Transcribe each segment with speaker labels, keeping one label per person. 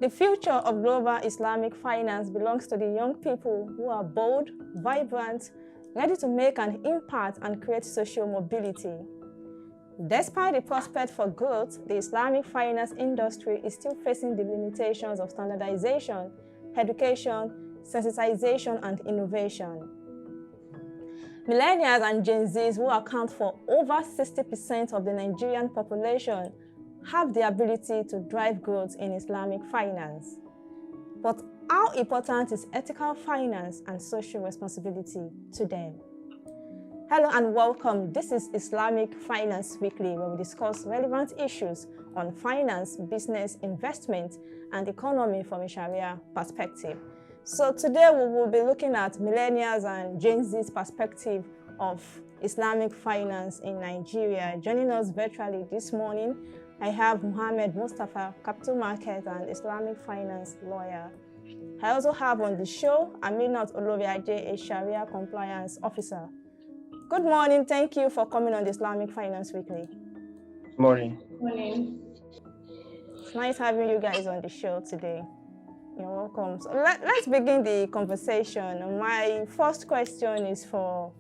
Speaker 1: The future of global Islamic finance belongs to the young people who are bold, vibrant, ready to make an impact and create social mobility. Despite the prospect for growth, the Islamic finance industry is still facing the limitations of standardization, education, sensitization, and innovation. Millennials and GenZs, who account for over 60% of the Nigerian population, have the ability to drive growth in Islamic finance. But how important is ethical finance and social responsibility to them? Hello and welcome. This is Islamic Finance Weekly, where we discuss relevant issues on finance, business, investment, and economy from a Shari'ah perspective. So today we will be looking at Millennials and GenZ's perspective of Islamic finance in Nigeria. Joining us virtually this morning, I have Mustapha, capital market and Islamic finance lawyer. I also have on the show Aminat, Olori-Aje, a Sharia compliance officer. Good morning. Thank you for coming on the Islamic Finance Weekly.
Speaker 2: Morning.
Speaker 3: Morning.
Speaker 1: It's nice having you guys on the show today. You're welcome. So let's begin the conversation. My first question is for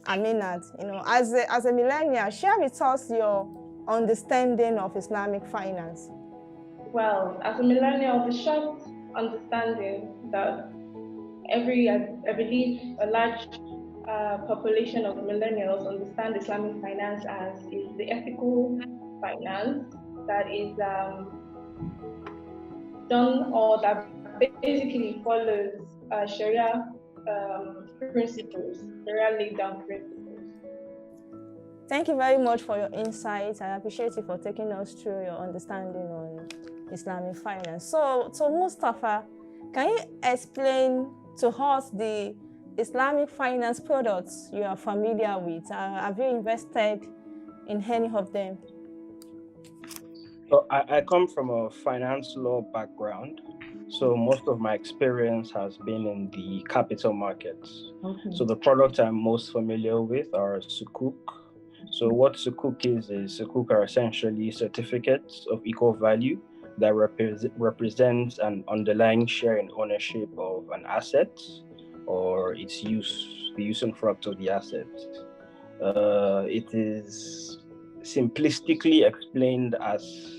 Speaker 1: Aminat. As a millennial, share with us your understanding of Islamic finance.
Speaker 3: Well, as a millennial, the short understanding that I believe a large population of millennials understand Islamic finance as is the ethical finance that is done or that basically follows Sharia principles, Sharia laid down principles.
Speaker 1: Thank you very much for your insights. I appreciate you for taking us through your understanding on Islamic finance. So Mustapha, can you explain to us the Islamic finance products you are familiar with? Have you invested in any of them?
Speaker 2: So I come from a finance law background. So most of my experience has been in the capital markets. Okay. So the products I'm most familiar with are Sukuk. So what Sukuk is Sukuk are essentially certificates of equal value that represents an underlying share in ownership of an asset or its use, the use and fruct of the asset. It is simplistically explained as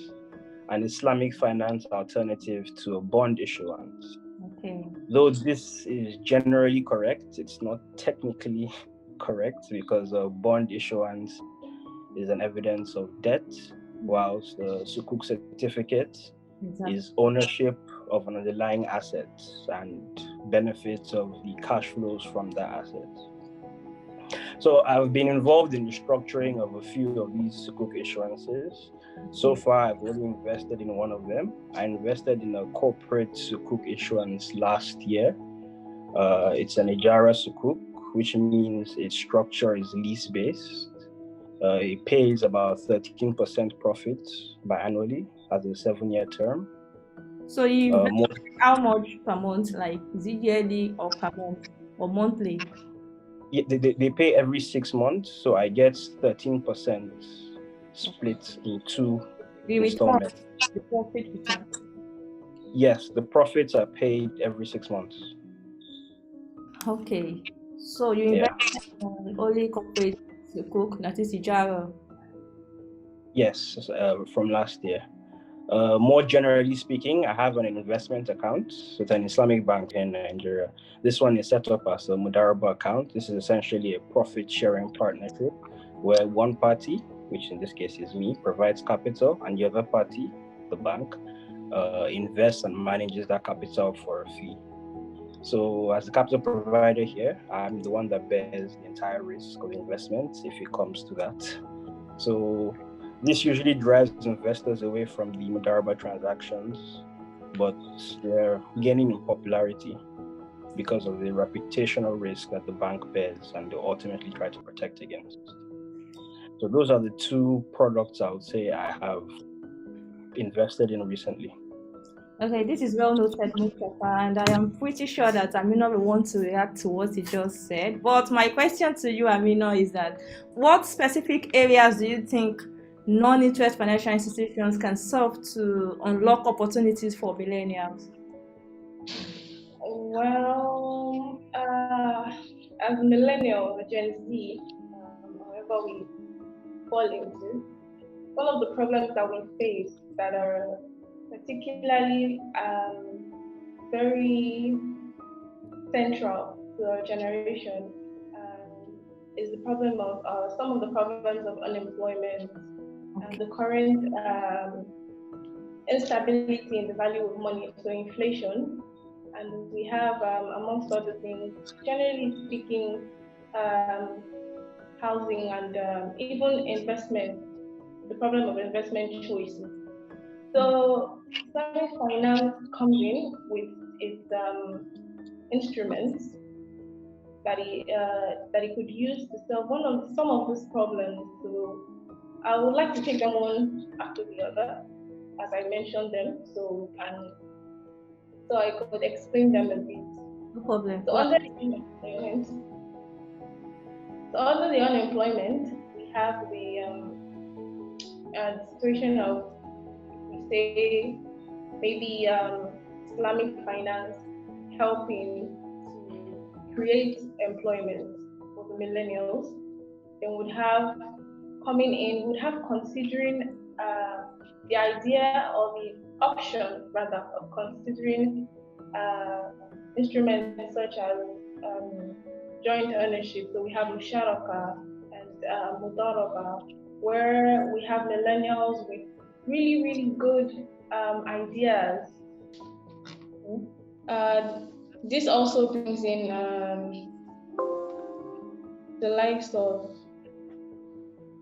Speaker 2: an Islamic finance alternative to a bond issuance. Okay. Though this is generally correct, it's not technically correct because a bond issuance is an evidence of debt, whilst the Sukuk certificate is ownership of an underlying asset and benefits of the cash flows from that asset. So I've been involved in the structuring of a few of these Sukuk issuances. So far, I've only invested in one of them. I invested in a corporate Sukuk issuance last year. It's an Ijara Sukuk, which means its structure is lease-based. It pays about 13% profit biannually as a 7-year term.
Speaker 4: So you invest how much per month? Like, is it yearly or per month or monthly?
Speaker 2: Yeah, they pay every 6 months, so I get 13% split in 2 installments.
Speaker 4: The profit return.
Speaker 2: Yes, the profits are paid every 6 months.
Speaker 4: Okay, so you invest on only corporate Sukuk, that is Ijara?
Speaker 2: Yes, from last year. More generally speaking, I have an investment account with an Islamic bank in Nigeria. This one is set up as a Mudaraba account. This is essentially a profit-sharing partnership where one party, which in this case is me, provides capital, and the other party, the bank, invests and manages that capital for a fee. So as a capital provider here, I'm the one that bears the entire risk of investment if it comes to that. So this usually drives investors away from the Mudaraba transactions, but they're gaining in popularity because of the reputational risk that the bank bears and they ultimately try to protect against. So those are the 2 products I would say I have invested in recently.
Speaker 4: Okay, this is well noted, Mustapha, and I am pretty sure that Amina will want to react to what he just said. But my question to you, Amina, is that what specific areas do you think non-interest financial institutions can serve to unlock opportunities for millennials?
Speaker 3: Well, as millennial or Gen Z, however we fall into, one of the problems that we face that are particularly very central to our generation is the problem of some of the problems of unemployment and the current instability in the value of money, so inflation. And we have, amongst other things, generally speaking, housing and even investment, the problem of investment choices. So Islamic finance comes in with its instruments that it could use to solve some of these problems. So I would like to take them one after the other, as I mentioned them, so I could explain them a bit.
Speaker 4: No problem.
Speaker 3: So under the unemployment, we have the situation of, we say, maybe Islamic finance helping to create employment for the millennials. Then would have considering the idea or the option rather of considering instruments such as joint ownership. So we have Shari'ah and Mudaraba, where we have millennials with really, really good ideas. This also brings in the likes of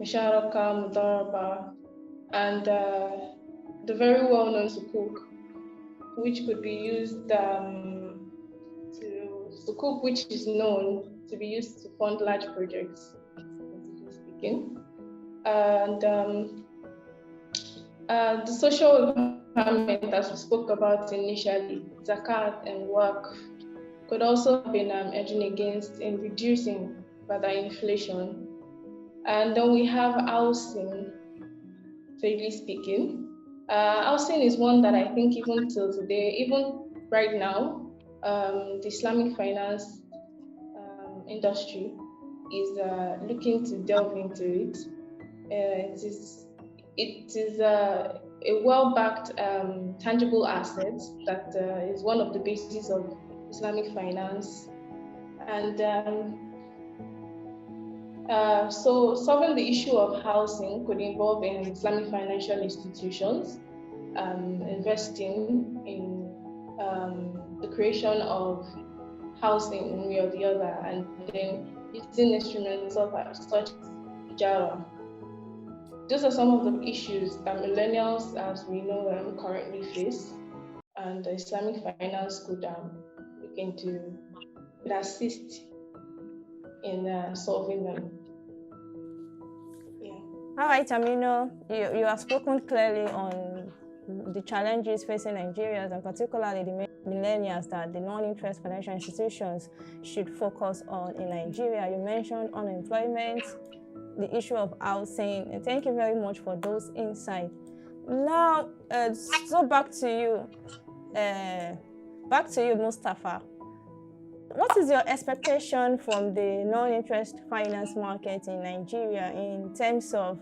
Speaker 3: Shari'ah, Mudaraba, and the very well-known Sukuk, which could be used Sukuk, which is known to be used to fund large projects, speaking. And the social empowerment, as we spoke about initially, zakat and work, could also have been edging against in reducing rather inflation. And then we have housing, fairly speaking. Housing is one that I think even till today, even right now, the Islamic finance industry is looking to delve into it. It is a well-backed tangible asset that is one of the bases of Islamic finance. And so solving the issue of housing could involve in Islamic financial institutions, investing in the creation of housing one way or the other, and then using instruments such as Jara. Those are some of the issues that millennials, as we know, currently face, and Islamic finance could could assist in solving them. Yeah.
Speaker 1: All right, Amino, you have spoken clearly on the challenges facing Nigerians, and particularly the millennials, that the non-interest financial institutions should focus on in Nigeria. You mentioned unemployment, the issue of housing, and thank you very much for those insights. Now, so back to you, Mustapha. What is your expectation from the non-interest finance market in Nigeria in terms of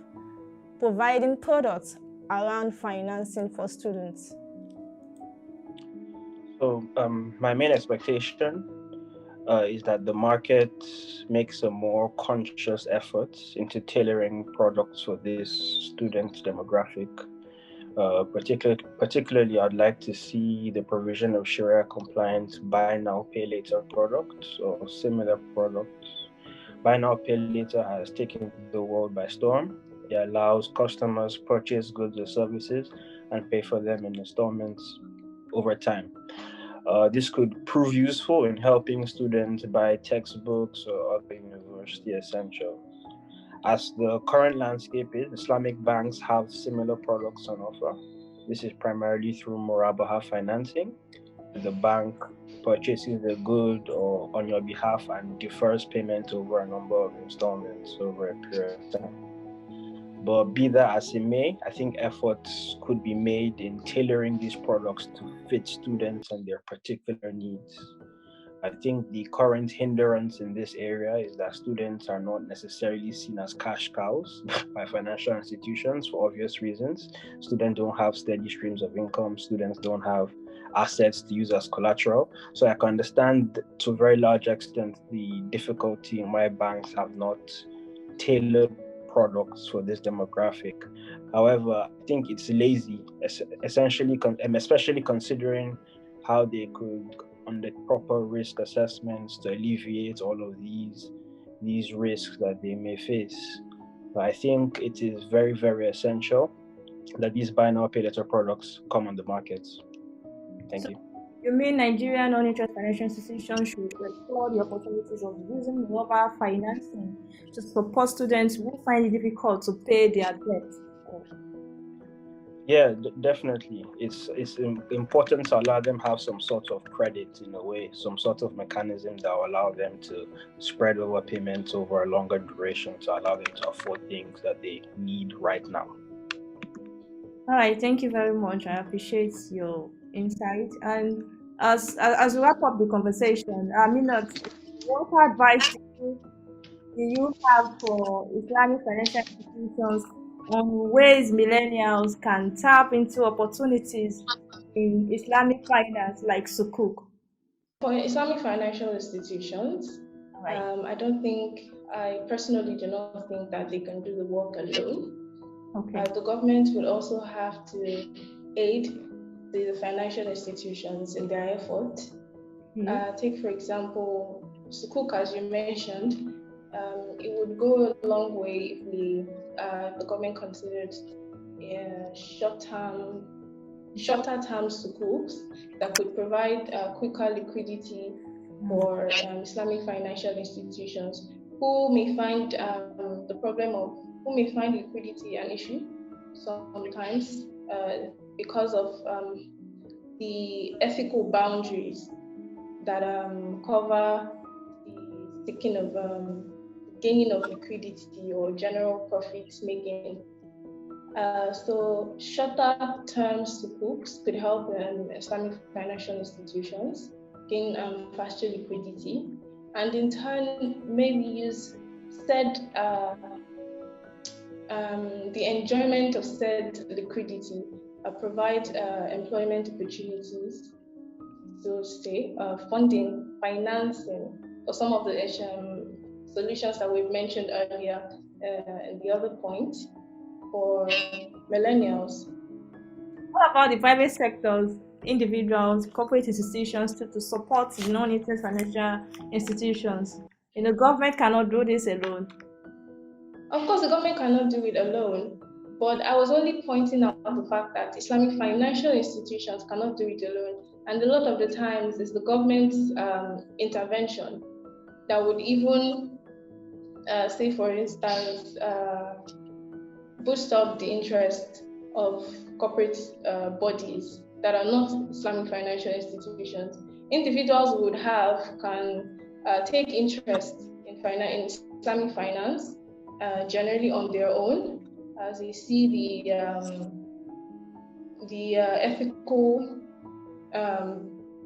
Speaker 1: providing products around financing for students?
Speaker 2: So my main expectation is that the market makes a more conscious effort into tailoring products for this student demographic. Particularly, I'd like to see the provision of Shari'ah compliant buy now, pay later products or similar products. Buy now, pay later has taken the world by storm. It allows customers purchase goods or services and pay for them in installments over time. This could prove useful in helping students buy textbooks or other university essentials. As the current landscape is, Islamic banks have similar products on offer. This is primarily through Murabaha financing. The bank purchases the good or on your behalf and defers payment over a number of installments over a period of time. But be that as it may, I think efforts could be made in tailoring these products to fit students and their particular needs. I think the current hindrance in this area is that students are not necessarily seen as cash cows by financial institutions for obvious reasons. Students don't have steady streams of income. Students don't have assets to use as collateral. So I can understand to a very large extent the difficulty in why banks have not tailored products for this demographic. However, I think it's lazy, essentially, especially considering how they could, on the proper risk assessments, to alleviate all of these risks that they may face. But I think it is very, very essential that these buy now pay later products come on the market. Thank you.
Speaker 4: You mean Nigerian non-interest financial institutions should explore the opportunities of using mobile financing to support students who find it difficult to pay their debt?
Speaker 2: Yeah, definitely. It's important to allow them have some sort of credit in a way, some sort of mechanism that will allow them to spread over payments over a longer duration to allow them to afford things that they need right now.
Speaker 4: All right, thank you very much. I appreciate your insight. And as we wrap up the conversation, Aminat, what advice do you have for Islamic financial institutions on ways millennials can tap into opportunities in Islamic finance like Sukuk?
Speaker 3: For Islamic financial institutions, I personally do not think that they can do the work alone.
Speaker 4: Okay.
Speaker 3: The government will also have to aid the financial institutions in their effort. Take, for example, Sukuk, as you mentioned. It would go a long way if the government considered shorter term Sukuks that could provide quicker liquidity for Islamic financial institutions who may find liquidity an issue sometimes because of the ethical boundaries that cover the seeking of gaining of liquidity or general profit making. So shorter term Sukuks could help Islamic financial institutions gain faster liquidity, and in turn maybe use the enjoyment of said liquidity provide employment opportunities, so say funding, financing, or some of the solutions that we've mentioned earlier in the other point for millennials.
Speaker 4: What about the private sectors, individuals, corporate institutions to support the non-interest financial institutions? The government cannot do this alone.
Speaker 3: Of course, the government cannot do it alone, but I was only pointing out the fact that Islamic financial institutions cannot do it alone, and a lot of the times it's the government's intervention that would even, say for instance, boost up the interest of corporate bodies that are not Islamic financial institutions. Individuals can take interest in Islamic finance generally on their own, as they see the ethical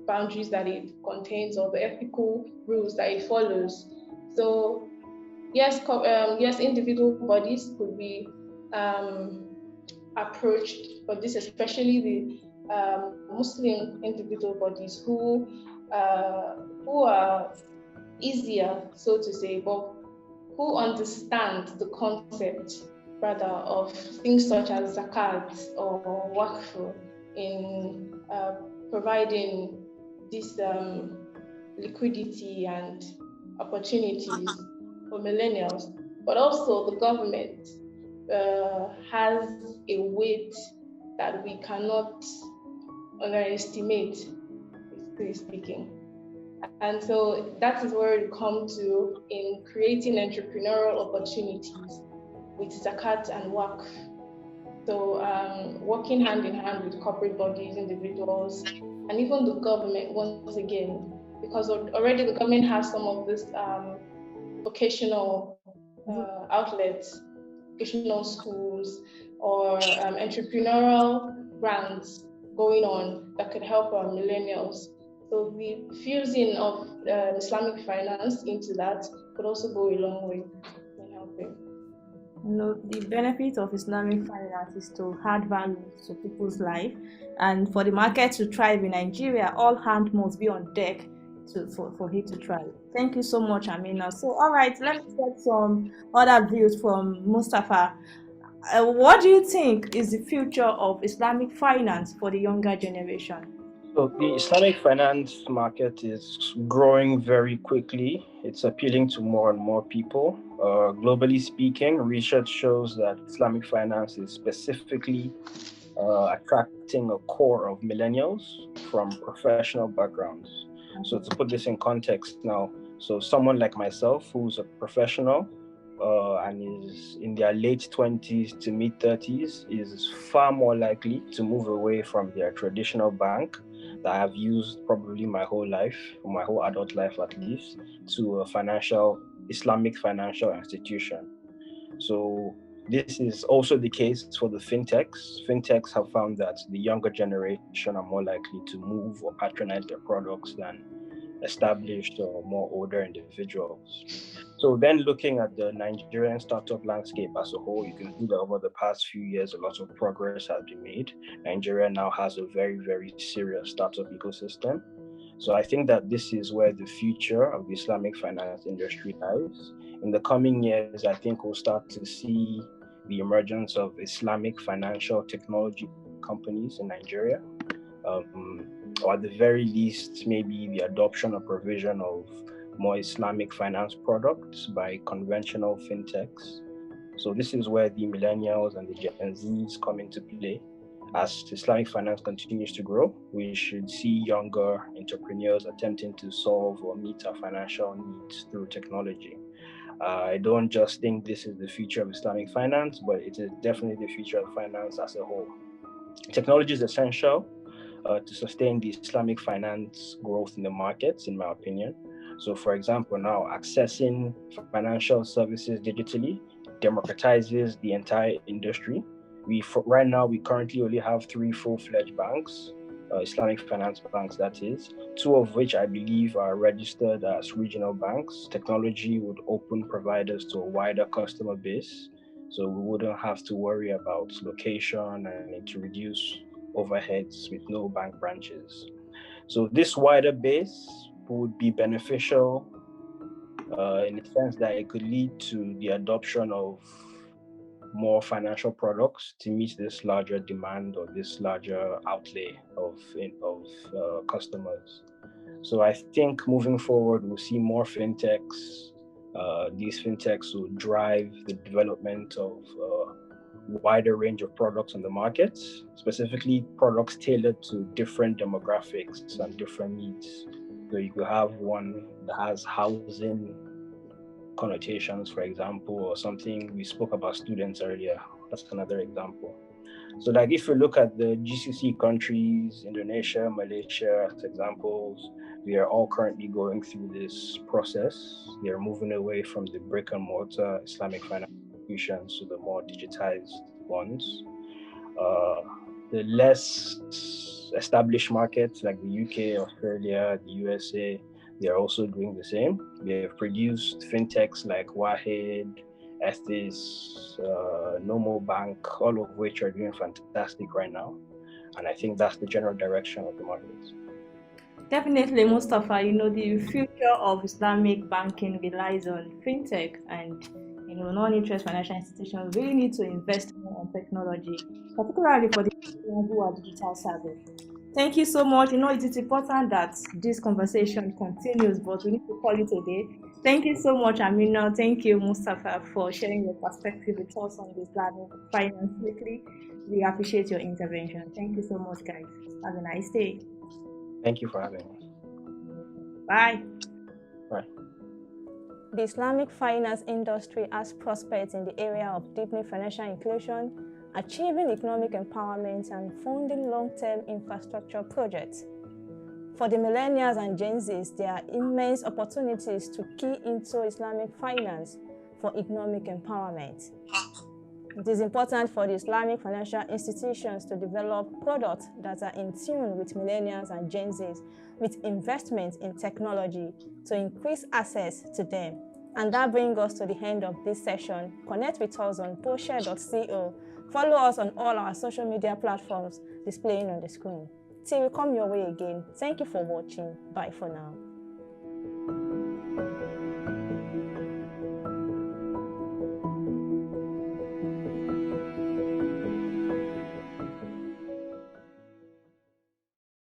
Speaker 3: boundaries that it contains or the ethical rules that it follows. So yes, individual bodies could be approached, but this especially the Muslim individual bodies who are easier, so to say, but who understand the concept rather of things such as zakat or waqf in providing this liquidity and opportunities for millennials. But also the government has a weight that we cannot underestimate, basically speaking. And so that is where it comes to in creating entrepreneurial opportunities with zakat and waqf. So working hand in hand with corporate bodies, individuals, and even the government once again, because already the government has some of this vocational outlets vocational schools or entrepreneurial grants going on that could help our millennials. So the fusing of Islamic finance into that could also go a long way in helping.
Speaker 4: The benefit of Islamic finance is to add value to people's life, and for the market to thrive in Nigeria, all hands must be on deck for it to thrive. Thank you so much, Amina. So, all right, let me get some other views from Mustapha. What do you think is the future of Islamic finance for the younger generation?
Speaker 2: So the Islamic finance market is growing very quickly. It's appealing to more and more people. Globally speaking, research shows that Islamic finance is specifically attracting a core of millennials from professional backgrounds. So to put this in context now, so someone like myself who's a professional and is in their late 20s to mid 30s is far more likely to move away from their traditional bank that I've used probably my whole life, or my whole adult life at least, to a Islamic financial institution. So this is also the case for the fintechs. Fintechs have found that the younger generation are more likely to move or patronize their products than established or more older individuals. So then looking at the Nigerian startup landscape as a whole, you can see that over the past few years, a lot of progress has been made. Nigeria now has a very, very serious startup ecosystem. So I think that this is where the future of the Islamic finance industry lies. In the coming years, I think we'll start to see the emergence of Islamic financial technology companies in Nigeria. Or at the very least, maybe the adoption or provision of more Islamic finance products by conventional fintechs. So this is where the millennials and the Gen Zs come into play. As Islamic finance continues to grow, we should see younger entrepreneurs attempting to solve or meet our financial needs through technology. I don't just think this is the future of Islamic finance, but it is definitely the future of finance as a whole. Technology is essential to sustain the Islamic finance growth in the markets, in my opinion. So, for example, now accessing financial services digitally democratizes the entire industry. Right now, we currently only have 3 full-fledged banks, Islamic finance banks, that is, 2 of which I believe are registered as regional banks. Technology would open providers to a wider customer base, so we wouldn't have to worry about location and to reduce overheads with no bank branches. So this wider base would be beneficial in the sense that it could lead to the adoption of more financial products to meet this larger demand or this larger outlay of customers. So I think moving forward, we'll see more fintechs. These fintechs will drive the development of wider range of products on the market, specifically products tailored to different demographics and different needs. So you could have one that has housing connotations, for example, or something. We spoke about students earlier. That's another example. So like if you look at the GCC countries, Indonesia, Malaysia as examples, we are all currently going through this process. They are moving away from the brick and mortar Islamic finance institutions to the more digitized ones. The less established markets like the UK, Australia, the USA, they are also doing the same. They have produced fintechs like Wahed, Ethis, Nomo Bank, all of which are doing fantastic right now. And I think that's the general direction of the market.
Speaker 4: Definitely, Mustapha, the future of Islamic banking relies on fintech, and non-interest financial institutions really need to invest more on technology, particularly for the people who are digital savvy. Thank you so much. It is important that this conversation continues, but we need to call it a day. Thank you so much, Amina. Thank you, Mustapha, for sharing your perspective with us on the Islamic finance weekly. We appreciate your intervention. Thank you so much, guys. Have a nice day.
Speaker 2: Thank you for having me.
Speaker 4: Bye.
Speaker 2: Bye.
Speaker 1: The Islamic finance industry has prospered in the area of deepening financial inclusion, achieving economic empowerment, and funding long-term infrastructure projects. For the Millennials and GenZs, there are immense opportunities to key into Islamic finance for economic empowerment. It is important for the Islamic financial institutions to develop products that are in tune with millennials and Gen Zs, with investment in technology to increase access to them. And that brings us to the end of this session. Connect with us on postshare.co. Follow us on all our social media platforms displaying on the screen. Till we come your way again, thank you for watching. Bye for now.